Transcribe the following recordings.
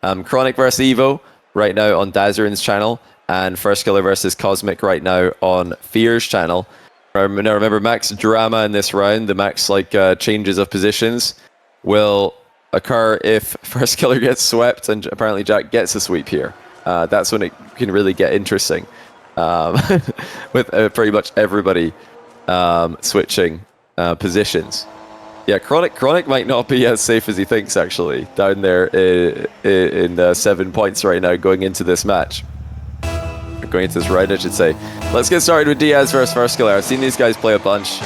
Chronic versus Evo right now on Dazerin's channel, and First Killer versus Cosmic right now on Fear's channel. Now remember, max drama in this round, the max changes of positions will occur if First Killer gets swept and apparently Jack gets a sweep here. That's when it can really get interesting, with pretty much everybody switching positions. Yeah, Chronic might not be as safe as he thinks, actually, down there in 7 points right now going into this match. Going into this round, I should say. Let's get started with Diaz versus First Killer. I've seen these guys play a bunch.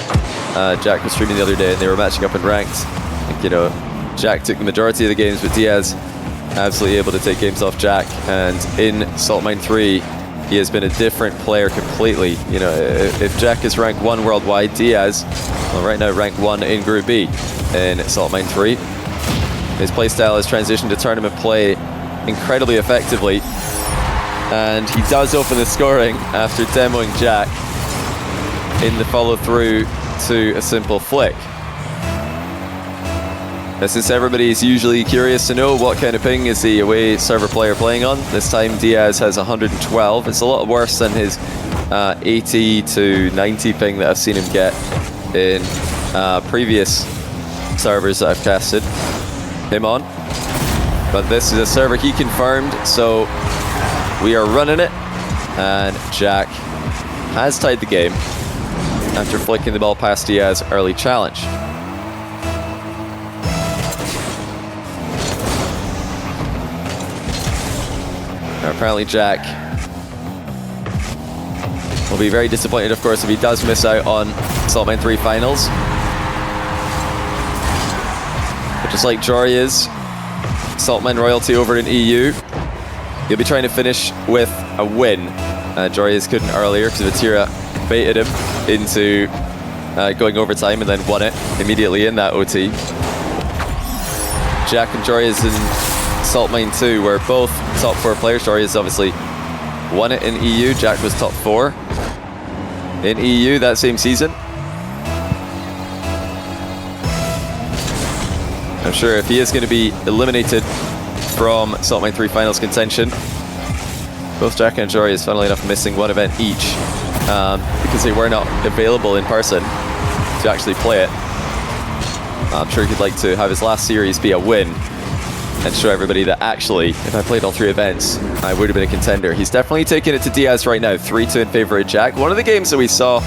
Jack was streaming the other day and they were matching up in ranked. I think, you know, Jack took the majority of the games, but Diaz absolutely able to take games off Jack. And in Salt Mine 3, he has been a different player completely. You know, if Jack is rank 1 worldwide, Diaz, well, right now rank 1 in Group B in Salt Mine 3. His playstyle has transitioned to tournament play incredibly effectively. And he does open the scoring after demoing Jack in the follow-through to a simple flick. Now, since everybody's usually curious to know what kind of ping is the away server player playing on, this time Diaz has 112. It's a lot worse than his 80 to 90 ping that I've seen him get in previous servers that I've casted him on. But this is a server he confirmed, so we are running it, and Jack has tied the game after flicking the ball past Diaz early challenge. Now, apparently Jack will be very disappointed, of course, if he does miss out on Salt Mine 3 finals. But just like Jory is, Salt Mine royalty over in EU, he'll be trying to finish with a win. Jorius couldn't earlier because Vatira baited him into going overtime and then won it immediately in that OT. Jack and Jorius in Salt Mine 2 were both top 4 players. Jorius obviously won it in EU. Jack was top 4 in EU that same season. I'm sure if he is going to be eliminated from Salt Mine 3 finals contention, both Jack and Jory is funnily enough missing one event each because they were not available in person to actually play it. I'm sure he'd like to have his last series be a win and show everybody that actually, if I played all 3 events, I would have been a contender. He's definitely taking it to Diaz right now, 3-2 in favor of Jack. One of the games that we saw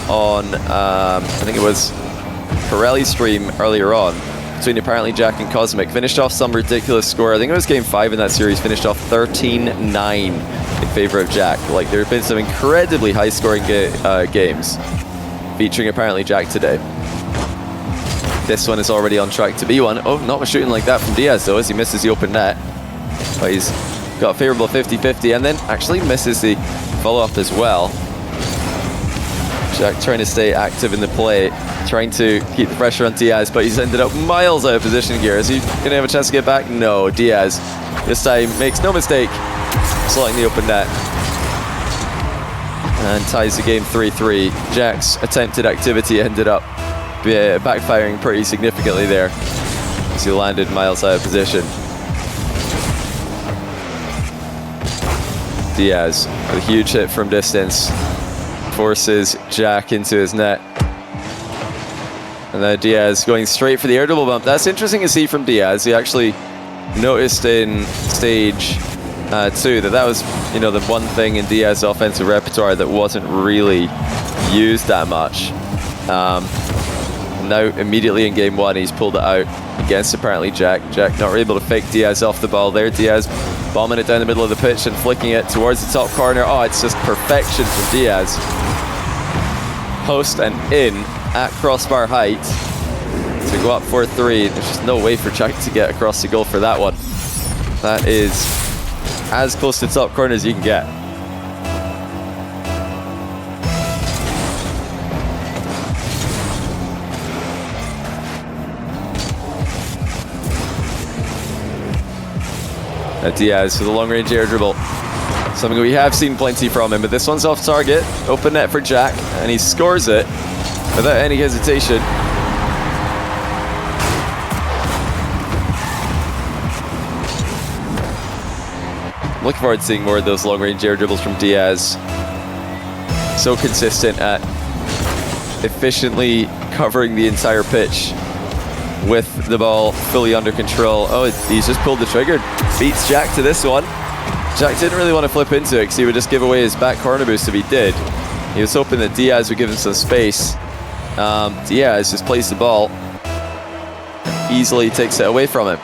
on, I think it was Pirelli's stream earlier on, between ApparentlyJack and Cosmic, finished off some ridiculous score. I think it was game 5 in that series, finished off 13-9 in favor of Jack. Like, there have been some incredibly high-scoring games featuring ApparentlyJack today. This one is already on track to be one. Oh, not much shooting like that from Diaz, though, as he misses the open net. But he's got a favorable 50-50, and then actually misses the follow-up as well. Jack trying to stay active in the play, trying to keep the pressure on Diaz, but he's ended up miles out of position here. Is he going to have a chance to get back? No, Diaz this time makes no mistake, slotting the open net and ties the game 3-3. Jack's attempted activity ended up backfiring pretty significantly there as he landed miles out of position. Diaz with a huge hit from distance forces Jack into his net. And now Diaz going straight for the air double bump. That's interesting to see from Diaz. He actually noticed in stage 2 that was, you know, the one thing in Diaz's offensive repertoire that wasn't really used that much. Now immediately in game 1 he's pulled it out against ApparentlyJack. Jack not able to fake Diaz off the ball there. Diaz bombing it down the middle of the pitch and flicking it towards the top corner. Oh, it's just perfection from Diaz. Post and in at crossbar height to go up 4-3. There's just no way for Jack to get across the goal for that one. That is as close to the top corner as you can get. Now Diaz with a long-range air dribble. Something we have seen plenty from him, but this one's off target. Open net for Jack, and he scores it without any hesitation. Looking forward to seeing more of those long-range air dribbles from Diaz. So consistent at efficiently covering the entire pitch with the ball fully under control. Oh, he's just pulled the trigger. Beats Jack to this one. Jack didn't really want to flip into it because he would just give away his back corner boost if he did. He was hoping that Diaz would give him some space. Diaz just plays the ball and easily takes it away from him.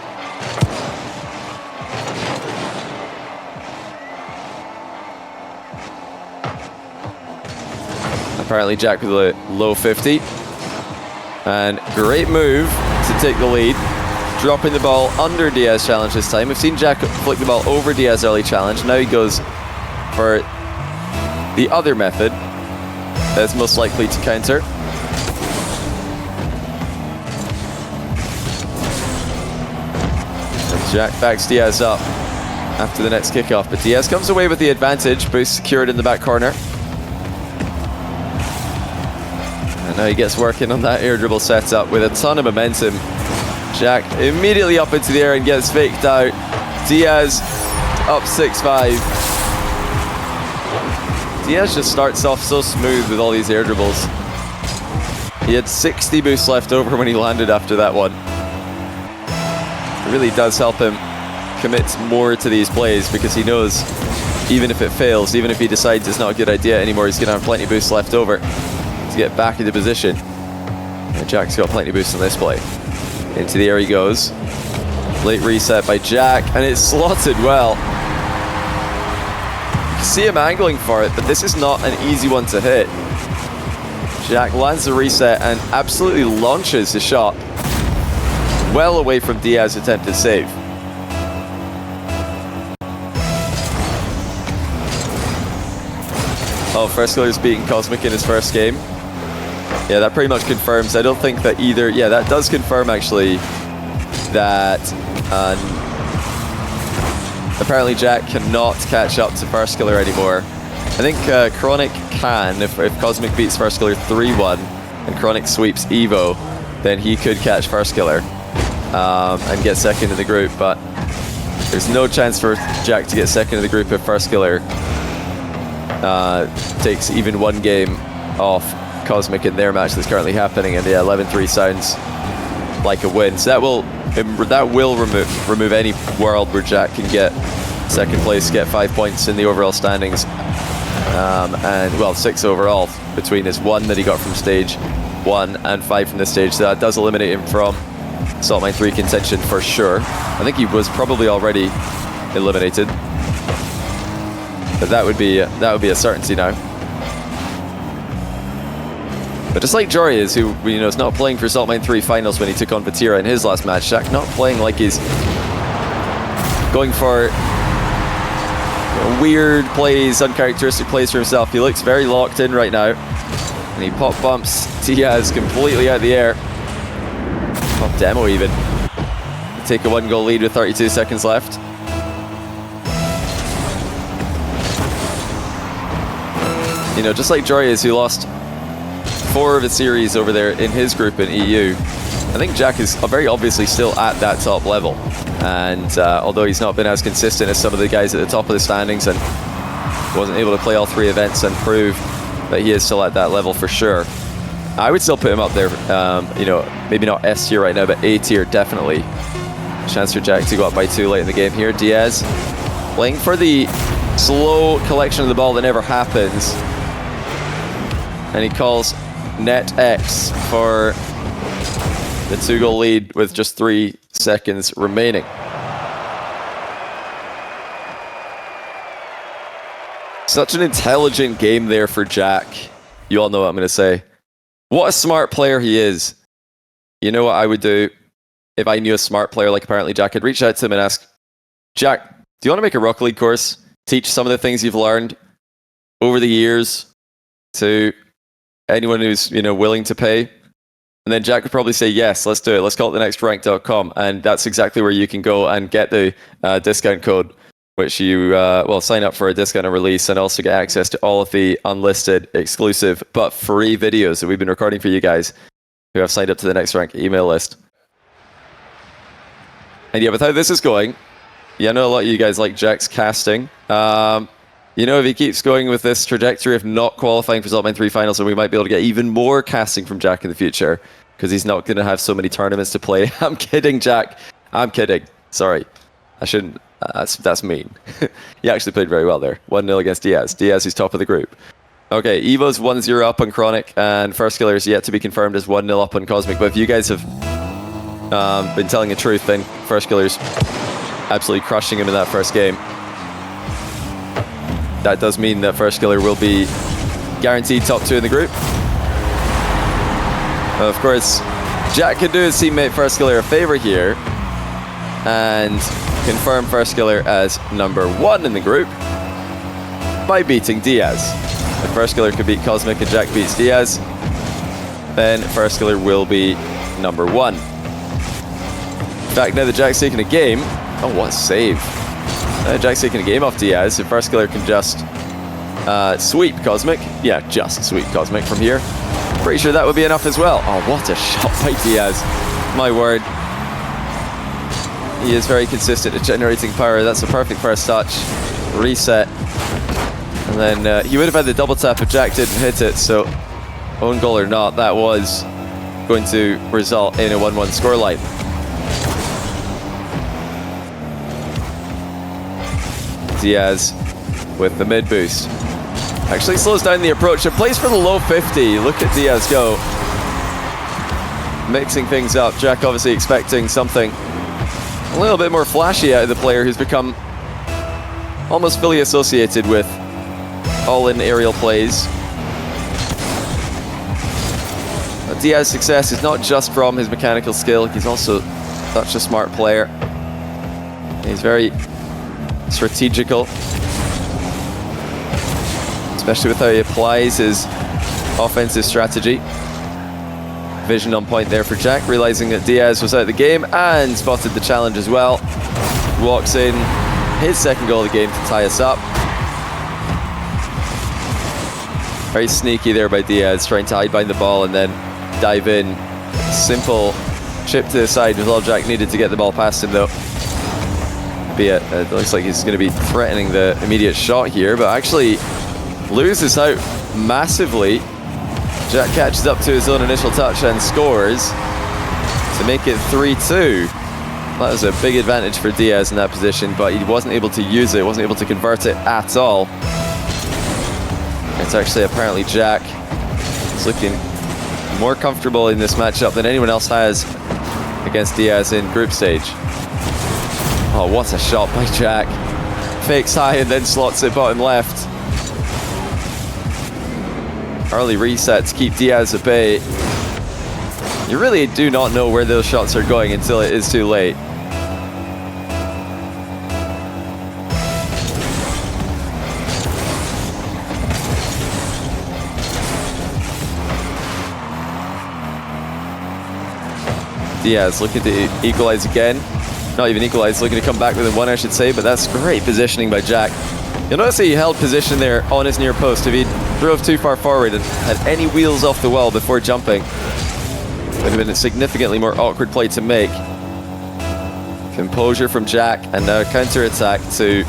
ApparentlyJack with a low 50. And great move to take the lead. Dropping the ball under Diaz challenge this time. We've seen Jack flick the ball over Diaz early challenge. Now he goes for the other method that's most likely to counter. And Jack backs Diaz up after the next kickoff. But Diaz comes away with the advantage. Boost secured in the back corner. And now he gets working on that air dribble setup with a ton of momentum. Jack immediately up into the air and gets faked out. Diaz up 6-5. Diaz just starts off so smooth with all these air dribbles. He had 60 boosts left over when he landed after that one. It really does help him commit more to these plays because he knows even if it fails, even if he decides it's not a good idea anymore, he's going to have plenty of boosts left over to get back into position. And Jack's got plenty of boosts on this play. Into the air he goes. Late reset by Jack, and it's slotted well. You can see him angling for it, but this is not an easy one to hit. Jack lands the reset and absolutely launches the shot well away from Diaz's attempted save. Oh, First Killer's beating Cosmic in his first game. Yeah, that pretty much confirms. I don't think that either... Yeah, that does confirm, actually, that ApparentlyJack cannot catch up to First Killer anymore. I think Chronic can. If Cosmic beats First Killer 3-1 and Chronic sweeps Evo, then he could catch First Killer and get second in the group. But there's no chance for Jack to get second in the group if First Killer takes even one game off Cosmic in their match that's currently happening, and yeah, 11-3 sounds like a win. So that will remove any world where Jack can get second place, get 5 points in the overall standings, and well, 6 overall between his 1 that he got from stage 1 and 5 from this stage. So that does eliminate him from Salt Mine 3 contention for sure. I think he was probably already eliminated, but that would be a certainty now. But just like Jory is, who is not playing for Salt Mine 3 finals when he took on Vatira in his last match, Jack not playing like he's going for weird plays, uncharacteristic plays for himself. He looks very locked in right now, and he pop bumps Diaz completely out of the air. Pop demo even. Take a 1-goal lead with 32 seconds left. Just like Jory is, who lost 4 of a series over there in his group in EU. I think Jack is very obviously still at that top level, and although he's not been as consistent as some of the guys at the top of the standings and wasn't able to play all 3 events and prove that he is still at that level for sure, I would still put him up there. Maybe not S tier right now, but A tier definitely. Chance for Jack to go up by 2 late in the game here. Diaz playing for the slow collection of the ball that never happens, and he calls net X for the 2-goal lead with just 3 seconds remaining. Such an intelligent game there for Jack. You all know what I'm going to say. What a smart player he is. You know what I would do if I knew a smart player like ApparentlyJack? I'd reach out to him and ask, Jack, do you want to make a Rocket League course? Teach some of the things you've learned over the years to anyone who's willing to pay. And then Jack would probably say, yes, let's do it. Let's call it thenextrank.com. And that's exactly where you can go and get the discount code, which you sign up for a discount and release, and also get access to all of the unlisted, exclusive, but free videos that we've been recording for you guys who have signed up to the Next Rank email list. And yeah, with how this is going, Yeah, I know a lot of you guys like Jack's casting. You know, if he keeps going with this trajectory of not qualifying for Saltmine 3 finals, then we might be able to get even more casting from Jack in the future, because he's not going to have so many tournaments to play. I'm kidding, Jack. I'm kidding. Sorry. I shouldn't. That's mean. He actually played very well there. 1-0 against Diaz. Diaz, who's top of the group. Okay, Evo's 1-0 up on Chronic, and First Killer is yet to be confirmed as 1-0 up on Cosmic. But if you guys have been telling the truth, then First Killer's absolutely crushing him in that first game. That does mean that First Killer will be guaranteed top 2 in the group. Of course, Jack could do his teammate First Killer a favor here and confirm First Killer as number 1 in the group by beating Diaz. If First Killer could beat Cosmic and Jack beats Diaz, then First Killer will be number 1. In fact, now that Jack's taking a game, oh, what a save. Jack's taking a game off Diaz. If First Killer can just sweep Cosmic, yeah, just sweep Cosmic from here, pretty sure that would be enough as well. Oh, what a shot by Diaz. My word. He is very consistent at generating power. That's a perfect first touch. Reset. And then he would have had the double tap if Jack didn't hit it, so own goal or not, that was going to result in a 1-1 scoreline. Diaz with the mid boost. Actually slows down the approach and plays for the low 50. Look at Diaz go. Mixing things up. Jack obviously expecting something a little bit more flashy out of the player who's become almost fully associated with all-in aerial plays. But Diaz's success is not just from his mechanical skill, he's also such a smart player. He's very strategical, especially with how he applies his offensive strategy. Vision on point there for Jack, realizing that Diaz was out of the game and spotted the challenge as well. Walks in his second goal of the game to tie us up. Very sneaky there by Diaz, trying to hide behind the ball and then dive in. Simple chip to the side was all Jack needed to get the ball past him, though. It looks like he's going to be threatening the immediate shot here, but actually loses out massively. Jack catches up to his own initial touch and scores to make it 3-2. That was a big advantage for Diaz in that position, but he wasn't able to use it, wasn't able to convert it at all. It's actually apparently Jack is looking more comfortable in this matchup than anyone else has against Diaz in group stage. Oh, what a shot by Jack. Fakes high and then slots it bottom left. Early resets keep Diaz at bay. You really do not know where those shots are going until it is too late. Diaz looking to equalize again. Not even equalize, looking to come back within 1, I should say, but that's great positioning by Jack. You'll notice he held position there on his near post. If he drove too far forward and had any wheels off the wall before jumping, it would have been a significantly more awkward play to make. Composure from Jack, and now counter-attack to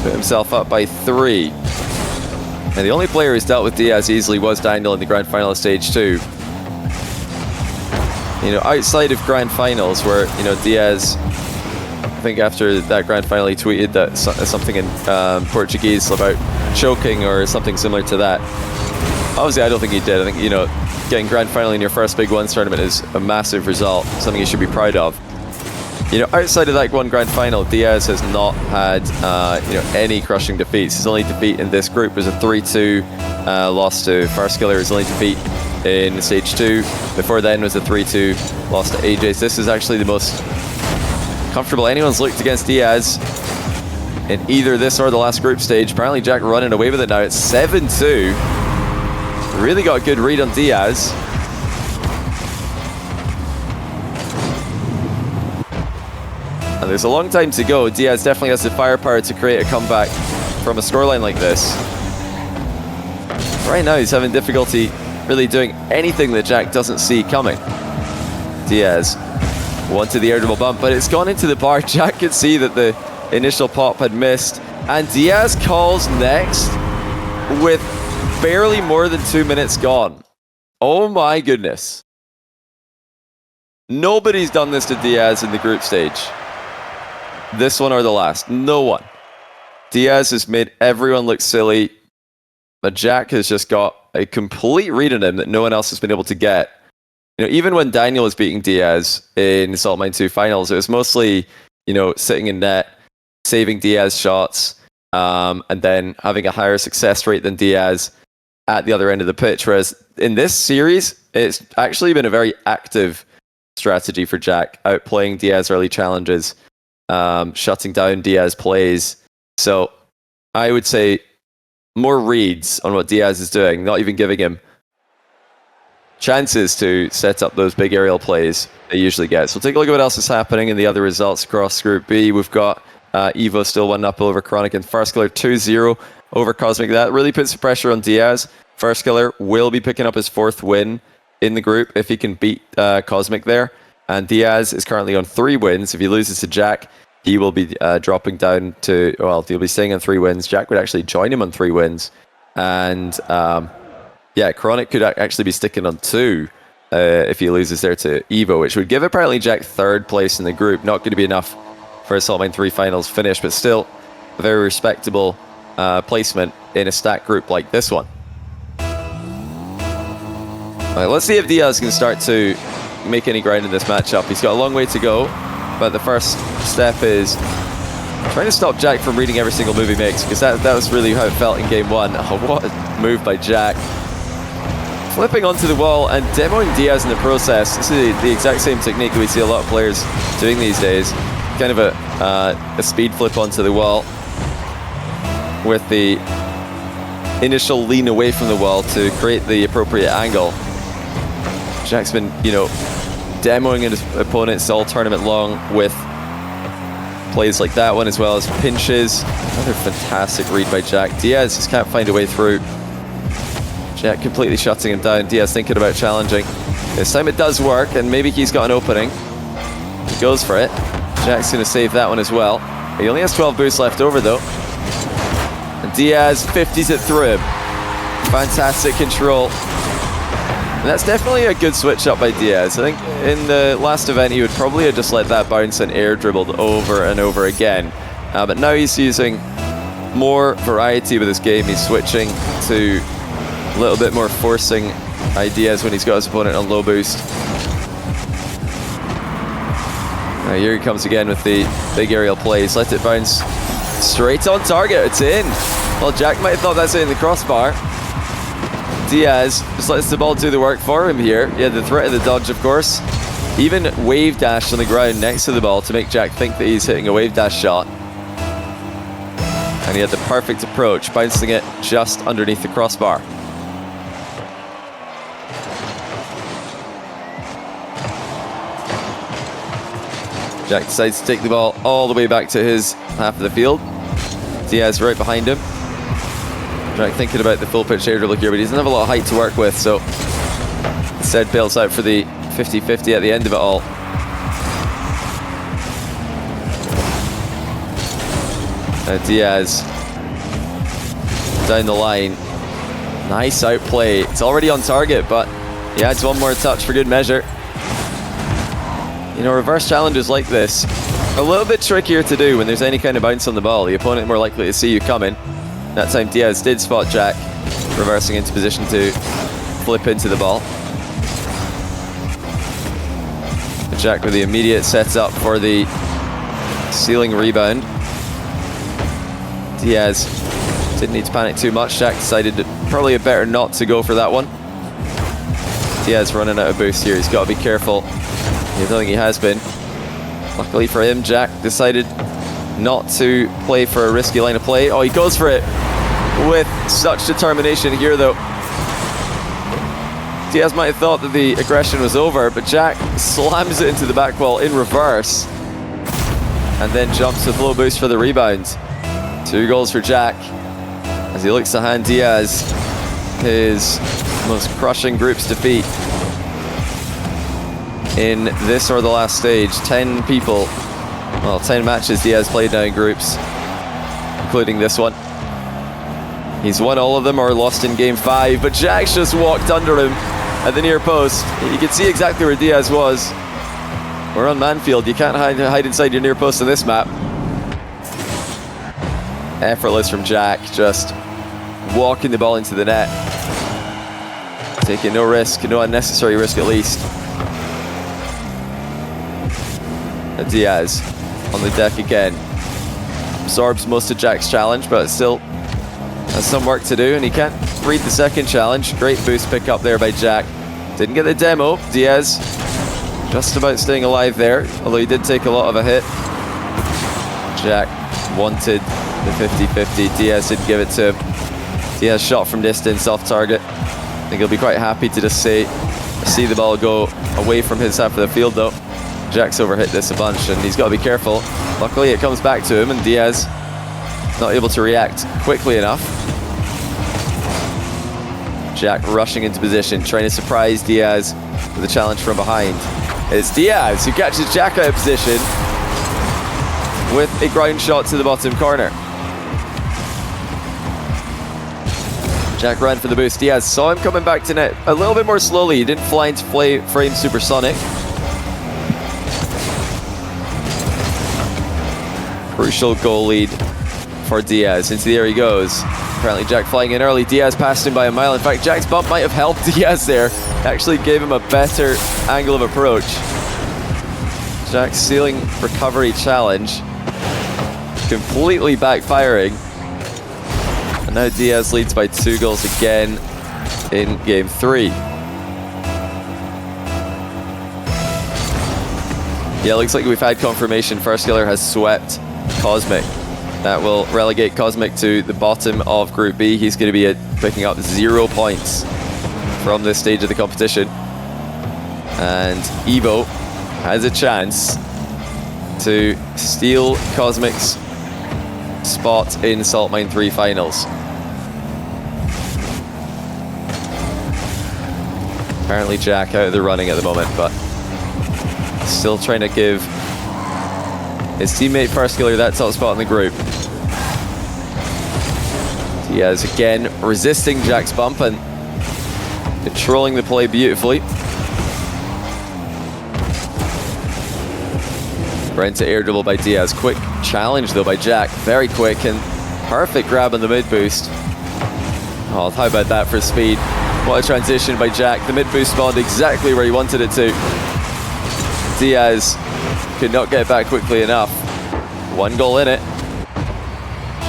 put himself up by 3. And the only player who's dealt with Diaz easily was Daniel in the grand final of stage 2. You know, outside of grand finals where, you know, Diaz, I think after that grand final he tweeted that something in Portuguese about choking or something similar to that. Obviously I don't think he did. I think, you know, getting grand final in your first Big Ones tournament is a massive result, something you should be proud of. You know, outside of that one grand final, Diaz has not had, you know, any crushing defeats. His only defeat in this group was a 3-2 loss to First Killer. His only defeat in stage 2 before then was a 3-2 loss to AJ. So this is actually the most comfortable anyone's looked against Diaz in either this or the last group stage. Apparently Jack running away with it now. It's 7-2. Really got a good read on Diaz. And there's a long time to go. Diaz definitely has the firepower to create a comeback from a scoreline like this. Right now he's having difficulty really doing anything that Jack doesn't see coming. Diaz Wanted the air dribble bump, but it's gone into the bar. Jack could see that the initial pop had missed. And Diaz calls next with barely more than 2 minutes gone. Oh my goodness. Nobody's done this to Diaz in the group stage. This one or the last. No one. Diaz has made everyone look silly, but Jack has just got a complete read on him that no one else has been able to get. You know, even when Daniel was beating Diaz in Salt Mine 2 finals, it was mostly, you know, sitting in net, saving Diaz shots, and then having a higher success rate than Diaz at the other end of the pitch. Whereas in this series, it's actually been a very active strategy for Jack, outplaying Diaz early challenges, shutting down Diaz plays. So I would say more reads on what Diaz is doing, not even giving him chances to set up those big aerial plays they usually get. So take a look at what else is happening in the other results across Group B. We've got Evo still 1-0 over Chronic, and First Killer 2-0 over Cosmic. That really puts the pressure on Diaz. First Killer will be picking up his 4th win in the group if he can beat Cosmic there. And Diaz is currently on 3 wins. If he loses to Jack, he will be dropping down to, well, he'll be staying on 3 wins. Jack would actually join him on 3 wins. And yeah, Chronic could actually be sticking on 2 if he loses there to Evo, which would give ApparentlyJack 3rd place in the group. Not going to be enough for a Salt Mine 3 finals finish, but still a very respectable placement in a stacked group like this one. Right, let's see if Diaz can start to make any ground in this matchup. He's got a long way to go, but the first step is trying to stop Jack from reading every single move he makes, because that was really how it felt in game 1. Oh, what a move by Jack. Flipping onto the wall and demoing Diaz in the process. This is the exact same technique that we see a lot of players doing these days. Kind of a speed flip onto the wall with the initial lean away from the wall to create the appropriate angle. Jack's been, you know, demoing his opponents all tournament long with plays like that one, as well as pinches. Another fantastic read by Jack. Diaz just can't find a way through. Jack completely shutting him down. Diaz thinking about challenging. This time it does work, and maybe he's got an opening. He goes for it. Jack's going to save that one as well. He only has 12 boosts left over, though. And Diaz 50s it through him. Fantastic control. And that's definitely a good switch up by Diaz. I think in the last event, he would probably have just let that bounce and air dribbled over and over again. But now he's using more variety with his game. He's switching to a little bit more forcing ideas when he's got his opponent on low boost. Now here he comes again with the big aerial plays. Let it bounce straight on target. It's in. Well, Jack might have thought that's in the crossbar. Diaz just lets the ball do the work for him here. He had the threat of the dodge, of course. Even wave dash on the ground next to the ball to make Jack think that he's hitting a wave dash shot. And he had the perfect approach, bouncing it just underneath the crossbar. Jack decides to take the ball all the way back to his half of the field. Diaz right behind him. Jack thinking about the full pitch air dribble here, but he doesn't have a lot of height to work with, so instead bails out for the 50-50 at the end of it all. Diaz down the line. Nice outplay. It's already on target, but he adds one more touch for good measure. You know, reverse challenges like this are a little bit trickier to do when there's any kind of bounce on the ball. The opponent more likely to see you coming. That time Diaz did spot Jack reversing into position to flip into the ball. Jack with the immediate setup for the ceiling rebound. Diaz didn't need to panic too much. Jack decided probably better not to go for that one. Diaz running out of boost here. He's got to be careful. I don't think he has been. Luckily for him, Jack decided not to play for a risky line of play. Oh, he goes for it with such determination here, though. Diaz might have thought that the aggression was over, but Jack slams it into the back wall in reverse and then jumps with low boost for the rebound. 2 goals for Jack as he looks to hand Diaz his most crushing group's defeat. in this or the last stage. 10 people, well, 10 matches Diaz played now in groups, including this one. He's won all of them or lost in game 5, but Jack's just walked under him at the near post. You can see exactly where Diaz was. We're on Manfield, you can't hide inside your near post on this map. Effortless from Jack, just walking the ball into the net. Taking no risk, no unnecessary risk at least. Diaz on the deck again. Absorbs most of Jack's challenge, but still has some work to do, and he can't read the second challenge. Great boost pick up there by Jack. Didn't get the demo. Diaz just about staying alive there, although he did take a lot of a hit. Jack wanted the 50-50. Diaz didn't give it to him. Diaz shot from distance, off target. I think he'll be quite happy to just see the ball go away from his half of the field though. Jack's overhit this a bunch and he's got to be careful. Luckily it comes back to him and Diaz not able to react quickly enough. Jack rushing into position, trying to surprise Diaz with a challenge from behind. It's Diaz who catches Jack out of position with a ground shot to the bottom corner. Jack ran for the boost. Diaz saw him coming back to net a little bit more slowly. He didn't fly into frame supersonic. Crucial goal lead for Diaz. Into the air he goes. Apparently Jack flying in early. Diaz passed him by a mile. In fact, Jack's bump might have helped Diaz there. Actually gave him a better angle of approach. Jack's ceiling recovery challenge completely backfiring. And now Diaz leads by 2 goals again in game 3. Yeah, looks like we've had confirmation. First Killer has swept Cosmic. That will relegate Cosmic to the bottom of Group B. He's going to be picking up 0 points from this stage of the competition. And Evo has a chance to steal Cosmic's spot in Salt Mine 3 finals. Apparently Jack out of the running at the moment, but still trying to give his teammate First Killer that top spot in the group. Diaz again resisting Jack's bump and controlling the play beautifully. Right into air dribble by Diaz. Quick challenge though by Jack. Very quick and perfect grab on the mid boost. Oh, how about that for speed? What a transition by Jack. The mid boost spawned exactly where he wanted it to. Diaz could not get back quickly enough. 1 goal in it.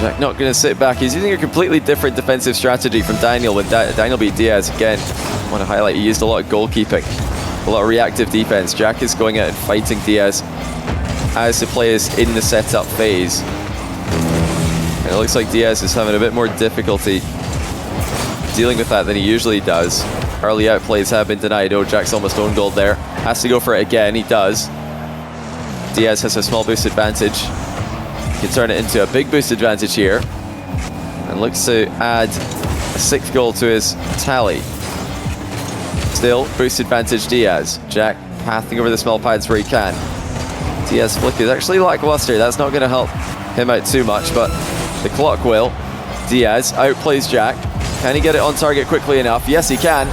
Jack not going to sit back. He's using a completely different defensive strategy from Daniel when Daniel beat Diaz. Again, I want to highlight he used a lot of goalkeeping, a lot of reactive defense. Jack is going out and fighting Diaz as the play is in the setup phase. And it looks like Diaz is having a bit more difficulty dealing with that than he usually does. Early outplays have been denied. Oh, Jack's almost own goal there. Has to go for it again. He does. Diaz has a small boost advantage. He can turn it into a big boost advantage here. And looks to add a 6th goal to his tally. Still, boost advantage Diaz. Jack pathing over the small pads where he can. Diaz flick is actually lackluster. That's not going to help him out too much, but the clock will. Diaz outplays Jack. Can he get it on target quickly enough? Yes, he can.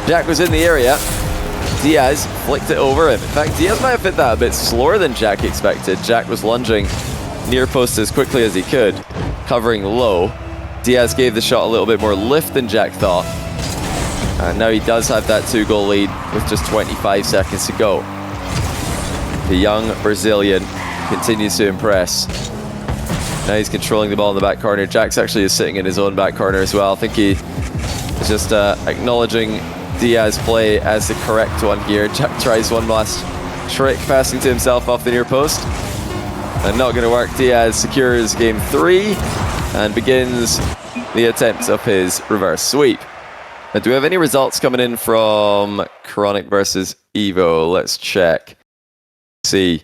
Jack was in the area. Diaz flicked it over him. In fact, Diaz might have hit that a bit slower than Jack expected. Jack was lunging near post as quickly as he could, covering low. Diaz gave the shot a little bit more lift than Jack thought. And now he does have that 2-goal lead with just 25 seconds to go. The young Brazilian continues to impress. Now he's controlling the ball in the back corner. Jack's actually sitting in his own back corner as well. I think he is just acknowledging Diaz's play as the correct one here. Jack tries one last trick, passing to himself off the near post. And not going to work. Diaz secures game 3 and begins the attempt of his reverse sweep. Now, do we have any results coming in from Chronic versus Evo? Let's check. See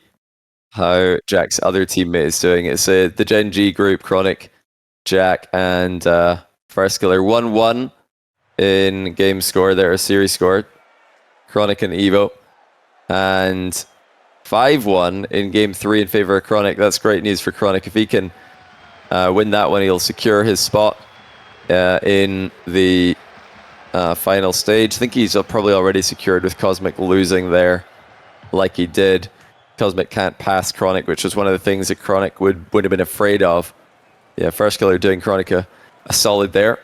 how Jack's other teammate is doing. It's the Gen G group, Chronic, Jack, and First Killer. 1-1 in game score there, a series score. Chronic and Evo. And 5-1 in game 3 in favor of Chronic. That's great news for Chronic. If he can win that one, he'll secure his spot in the final stage. I think he's probably already secured with Cosmic losing there like he did. Cosmic can't pass Chronic, which was one of the things that Chronic would have been afraid of. Yeah, First Killer doing Chronic a solid there.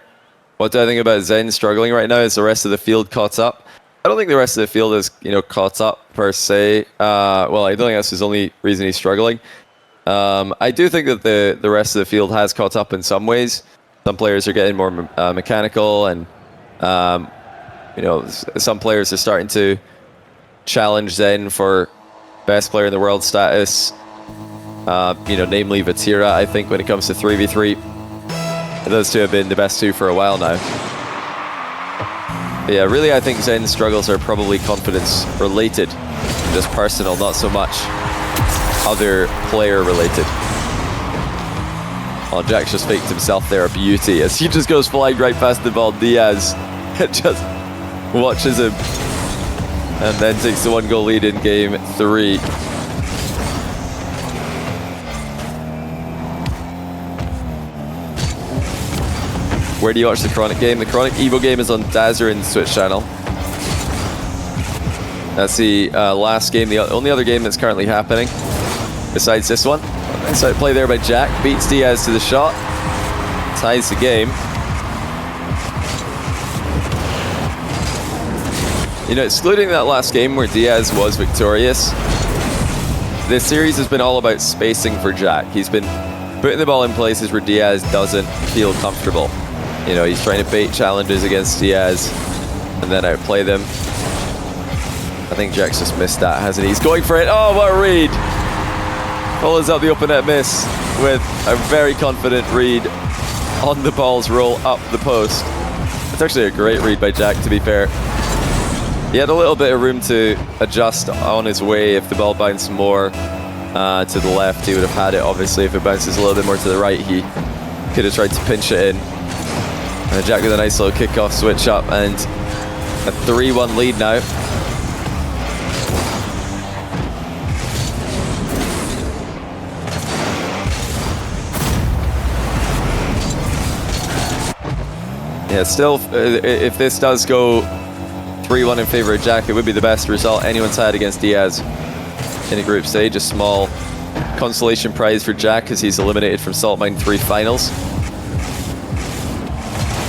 What do I think about Zen struggling right now? Is the rest of the field caught up? I don't think the rest of the field is, caught up per se. Well, I don't think that's his only reason he's struggling. I do think that the rest of the field has caught up in some ways. Some players are getting more mechanical, and some players are starting to challenge Zen for best player in the world status. Namely Vatira, I think, when it comes to 3v3. Those two have been the best two for a while now. But yeah, really, I think Zen's struggles are probably confidence related, just personal, not so much other player related. Oh, Jack's just faked himself there, a beauty, as he just goes flying right past the ball. Diaz just watches him and then takes the 1-goal lead in game 3. Where do you watch the Chronic game? The Chronic Evo game is on Dazarin's Twitch channel. That's the last game, the only other game that's currently happening besides this one. Nice outplay there by Jack. Beats Diaz to the shot. Ties the game. Excluding that last game where Diaz was victorious, this series has been all about spacing for Jack. He's been putting the ball in places where Diaz doesn't feel comfortable. He's trying to bait challenges against Diaz and then outplay them. I think Jack's just missed that, hasn't he? He's going for it. Oh, what a read! Follows up the open net miss with a very confident read on the ball's roll up the post. It's actually a great read by Jack, to be fair. He had a little bit of room to adjust on his way. If the ball bounced more to the left, he would have had it. Obviously, if it bounces a little bit more to the right, he could have tried to pinch it in. And Jack with a nice little kickoff switch up, and a 3-1 lead now. Yeah, still, if this does go 3-1 in favor of Jack, it would be the best result anyone's had against Diaz in a group stage. A small consolation prize for Jack as he's eliminated from Salt Mine 3 finals.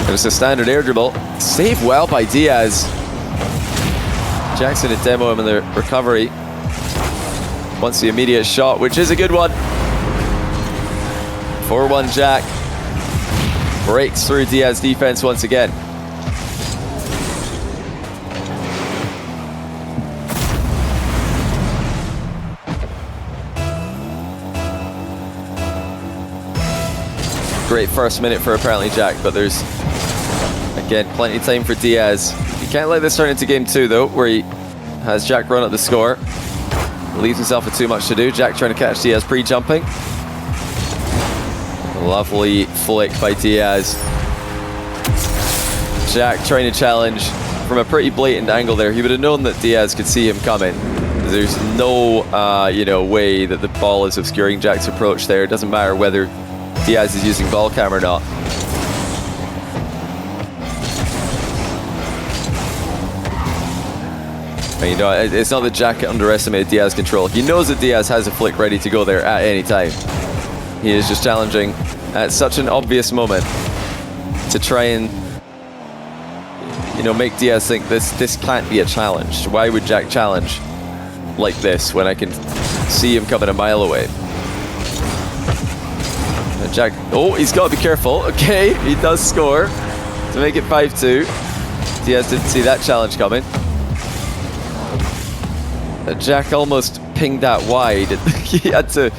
It was a standard air dribble. Saved well by Diaz. Jackson to demo him in the recovery. Wants the immediate shot, which is a good one. 4-1 Jack. Breaks through Diaz defense once again. Great first minute for ApparentlyJack, but there's, again, plenty of time for Diaz. You can't let this turn into game 2, though, where he has Jack run up the score. Leaves himself with too much to do. Jack trying to catch Diaz pre-jumping. Lovely flick by Diaz. Jack trying to challenge from a pretty blatant angle there. He would have known that Diaz could see him coming. There's no, way that the ball is obscuring Jack's approach there. It doesn't matter whether Diaz is using ball cam or not. And, it's not that Jack underestimated Diaz's control. He knows that Diaz has a flick ready to go there at any time. He is just challenging at such an obvious moment to try and, make Diaz think this can't be a challenge. Why would Jack challenge like this when I can see him coming a mile away? And Jack, he's got to be careful. Okay, he does score to make it 5-2. Diaz didn't see that challenge coming. Jack almost pinged that wide. he had to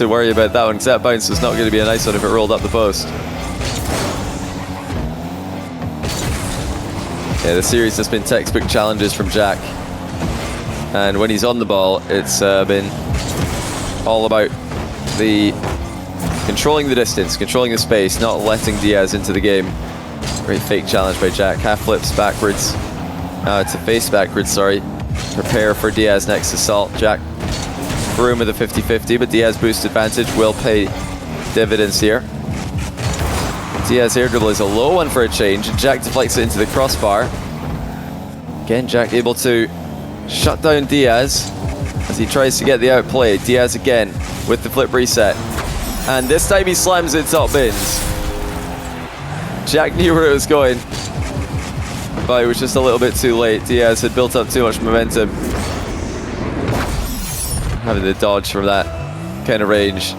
worry about that one, because that bounce was not going to be a nice one if it rolled up the post. Yeah, the series has been textbook challenges from Jack. And when he's on the ball, it's been all about controlling the distance, controlling the space, not letting Diaz into the game. Great fake challenge by Jack. Half flips backwards. It's a face backwards, sorry. Prepare for Diaz next assault. Jack room with a 50-50, but Diaz boost advantage will pay dividends here. Diaz air dribble is a low one for a change, and Jack deflects it into the crossbar. Again, Jack able to shut down Diaz as he tries to get the outplay. Diaz again with the flip reset. And this time he slams it top bins. Jack knew where it was going, but it was just a little bit too late. Diaz had built up too much momentum. Having the dodge from that kind of range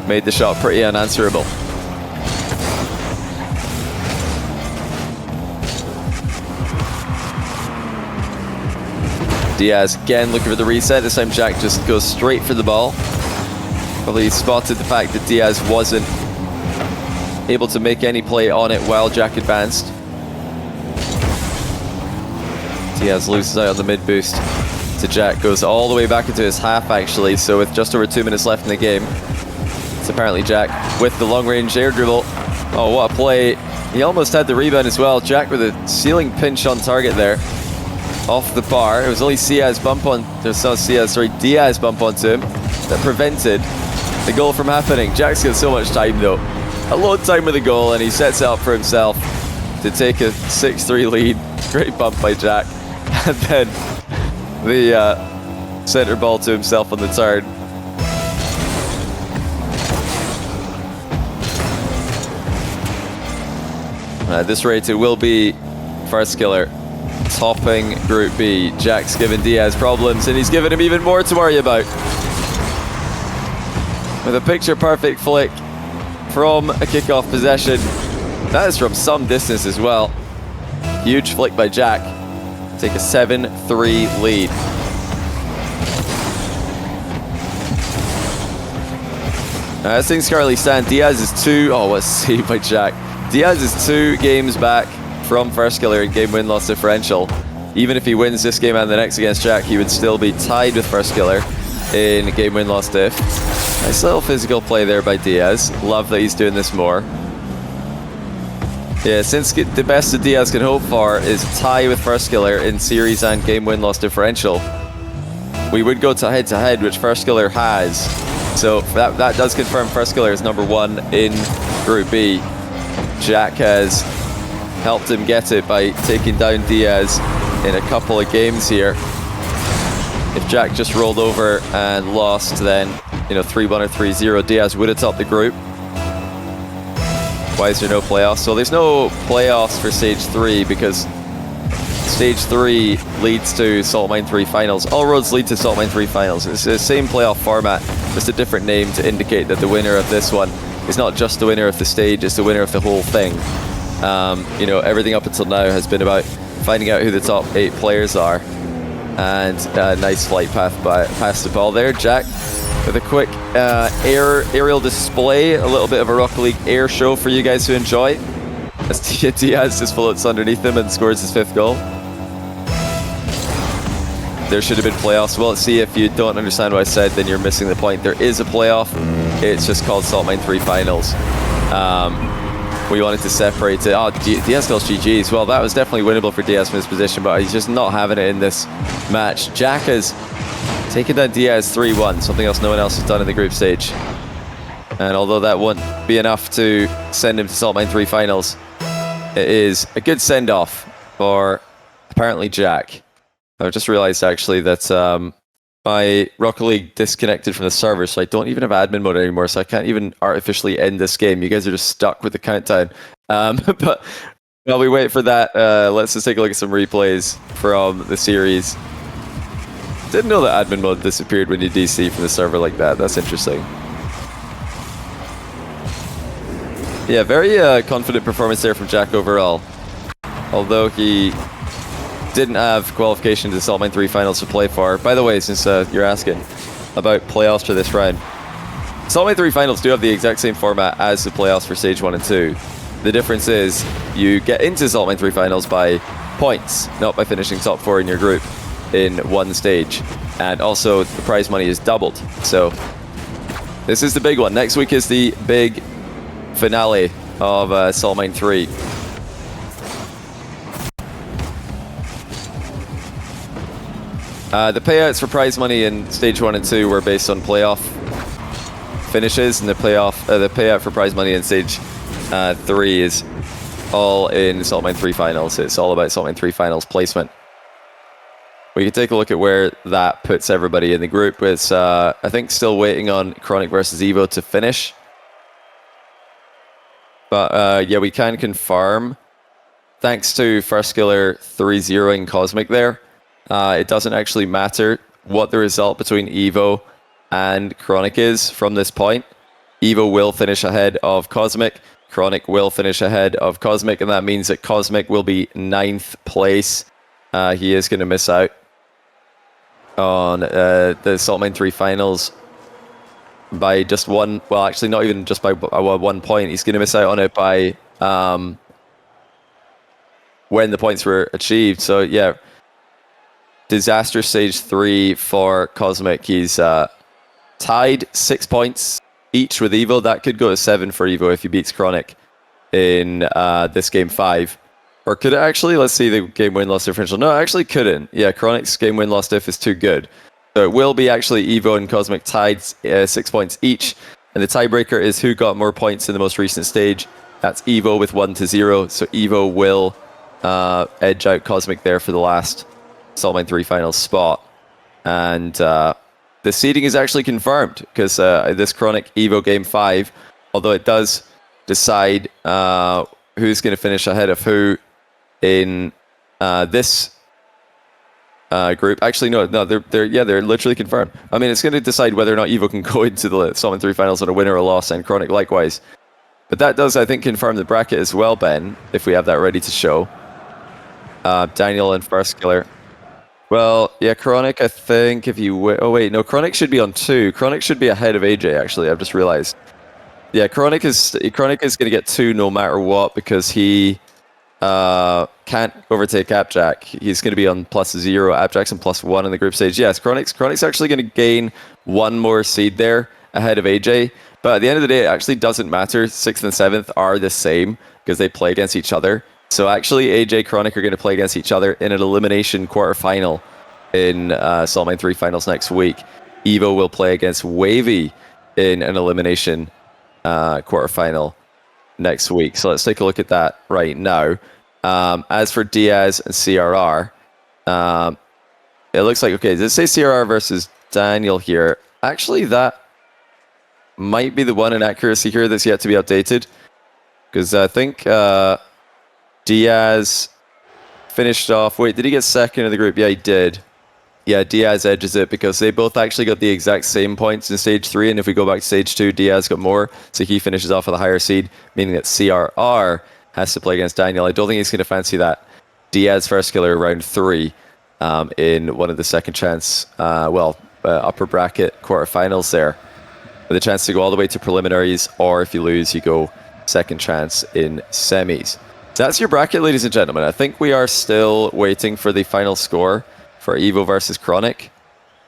made the shot pretty unanswerable. Diaz again looking for the reset. This time Jack just goes straight for the ball. Probably spotted the fact that Diaz wasn't able to make any play on it while Jack advanced. Diaz loses out on the mid boost to Jack. Goes all the way back into his half actually. So with just over 2 minutes left in the game, it's ApparentlyJack with the long range air dribble. Oh, what a play. He almost had the rebound as well. Jack with a ceiling pinch on target there. Off the bar. It was only Diaz bump onto him that prevented the goal from happening. Jack's got so much time though. A lot of time with the goal, and he sets it up for himself to take a 6-3 lead. Great bump by Jack. And then the center ball to himself on the turn. At this rate, it will be first killer topping Group B. Jack's given Diaz problems, and he's given him even more to worry about. With a picture-perfect flick from a kickoff possession. That is from some distance as well. Huge flick by Jack. Take a 7-3 lead. As things currently stand, Diaz is what a save by Jack. Diaz is 2 games back from first killer in game win-loss differential. Even if he wins this game and the next against Jack, he would still be tied with first killer in game win-loss diff. Nice little physical play there by Diaz. Love that he's doing this more. Yeah, since the best that Diaz can hope for is a tie with first killer in series and game win-loss differential, we would go to head-to-head, which first killer has. So that does confirm first killer is #1 in Group B. Jack has helped him get it by taking down Diaz in a couple of games here. If Jack just rolled over and lost, then 3-1 or 3-0, Diaz would have topped the group. Why is there no playoffs? So there's no playoffs for Stage 3 because Stage 3 leads to Salt Mine 3 finals. All roads lead to Salt Mine 3 finals. It's the same playoff format, just a different name to indicate that the winner of this one is not just the winner of the stage, it's the winner of the whole thing. Everything up until now has been about finding out who the top 8 players are. And a nice flight path past the ball there. Jack with a quick aerial display, a little bit of a Rocket League air show for you guys to enjoy. As Diaz just floats underneath him and scores his 5th goal. There should have been playoffs. Well, see, if you don't understand what I said, then you're missing the point. There is a playoff. It's just called Salt Mine 3 Finals. We wanted to separate it. Oh, Diaz calls GG's. Well, that was definitely winnable for Diaz from his position, but he's just not having it in this match. Jack has taken down Diaz 3-1, something else no one else has done in the group stage. And although that won't be enough to send him to Salt Mine 3 Finals, it is a good send-off for ApparentlyJack. I've just realized actually that my Rocket League disconnected from the server, so I don't even have admin mode anymore, so I can't even artificially end this game. You guys are just stuck with the countdown. But while we wait for that, let's just take a look at some replays from the series. Didn't know that admin mode disappeared when you DC from the server like that. That's interesting. Yeah, very confident performance there from Jack overall. Although he didn't have qualification to the Salt Mine 3 Finals to play for. By the way, since you're asking about playoffs for this round, Salt Mine 3 Finals do have the exact same format as the playoffs for Stage 1 and 2. The difference is you get into Salt Mine 3 Finals by points, not by finishing top 4 in your group in one stage. And also, the prize money is doubled. So, this is the big one. Next week is the big finale of Salt Mine 3. The payouts for prize money in stage 1 and 2 were based on playoff finishes, and the payout for prize money in stage 3 is all in Saltmine 3 finals. It's all about Saltmine 3 finals placement. We can take a look at where that puts everybody in the group. It's, I think, still waiting on Chronic versus Evo to finish. But yeah, we can confirm, thanks to First Skiller 3-0ing Cosmic there, it doesn't actually matter what the result between Evo and Chronic is from this point. Evo will finish ahead of Cosmic. Chronic will finish ahead of Cosmic, and that means that Cosmic will be 9th place. He is going to miss out on the Saltmine 3 finals by just one, well, actually not even just by 1 point. He's going to miss out on it by when the points were achieved. So yeah, disaster stage 3 for Cosmic. He's tied 6 points each with Evo. That could go to 7 for Evo if he beats Chronic in this game 5. Or could it actually? Let's see the game win-loss differential. No, it actually couldn't. Yeah, Chronic's game win-loss diff is too good. So it will be actually Evo and Cosmic tied 6 points each. And the tiebreaker is who got more points in the most recent stage. That's Evo with 1-0. So Evo will edge out Cosmic there for the last Saltmine 3 finals spot. And the seeding is actually confirmed because this Chronic Evo game 5, although it does decide who's going to finish ahead of who in this group. Actually, no, they're literally confirmed. I mean, it's going to decide whether or not Evo can go into the Saltmine 3 finals on a win or a loss, and Chronic likewise. But that does, I think, confirm the bracket as well, Ben, if we have that ready to show. Daniel and First Killer. Well, yeah, Chronic, I think, if you... Oh, wait, no, Chronic should be on 2. Chronic should be ahead of AJ, actually, I've just realized. Yeah, Chronic is going to get 2 no matter what, because he can't overtake AppJack. He's going to be on +0. AppJack's on +1 in the group stage. Yes, Chronic's actually going to gain 1 more seed there ahead of AJ. But at the end of the day, it actually doesn't matter. 6th and 7th are the same because they play against each other. So actually, AJ, Chronic are going to play against each other in an elimination quarterfinal in Saltmine 3 finals next week. Evo will play against Wavy in an elimination quarterfinal next week. So let's take a look at that right now. As for Diaz and CRR, it looks like, okay, does it say CRR versus Daniel here? Actually, that might be the one inaccuracy here that's yet to be updated. Because I think Diaz finished off... Wait, did he get second in the group? Yeah, he did. Yeah, Diaz edges it because they both actually got the exact same points in stage 3, and if we go back to stage 2, Diaz got more, so he finishes off with a higher seed, meaning that CRR has to play against Daniel. I don't think he's going to fancy that. Diaz First Killer round 3 in one of the second chance, upper bracket quarterfinals there, with a chance to go all the way to preliminaries, or if you lose, you go second chance in semis. So that's your bracket, ladies and gentlemen. I think we are still waiting for the final score for Evo versus Chronic.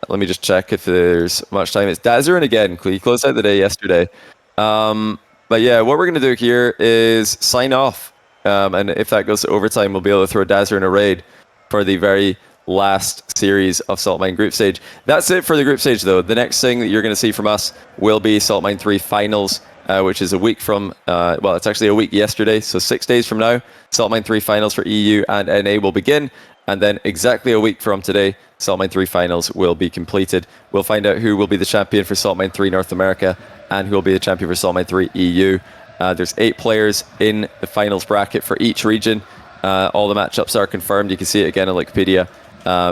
Let me just check if there's much time. It's Dazarin again. He closed out the day yesterday. But yeah, what we're going to do here is sign off. And if that goes to overtime, we'll be able to throw Dazarin a raid for the very last series of Saltmine group stage. That's it for the group stage, though. The next thing that you're going to see from us will be Saltmine 3 finals, which is a week from... well, it's actually a week yesterday, so 6 days from now, Saltmine 3 finals for EU and NA will begin. And then exactly a week from today, Saltmine 3 finals will be completed. We'll find out who will be the champion for Saltmine 3 North America and who will be the champion for Saltmine 3 EU. There's 8 players in the finals bracket for each region. All the matchups are confirmed. You can see it again on Wikipedia.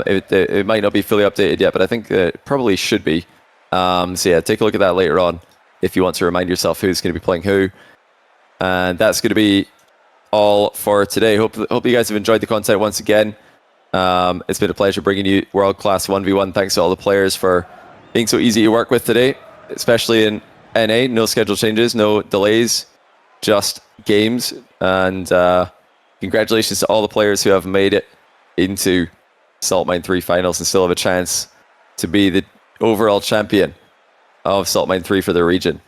It might not be fully updated yet, but I think it probably should be. So yeah, take a look at that later on if you want to remind yourself who's going to be playing who. And that's going to be all for today. Hope you guys have enjoyed the content once again. It's been a pleasure bringing you world-class 1v1. Thanks to all the players for being so easy to work with today, especially in NA. No schedule changes, no delays, just games. And congratulations to all the players who have made it into Saltmine 3 finals and still have a chance to be the overall champion of Saltmine 3 for their region.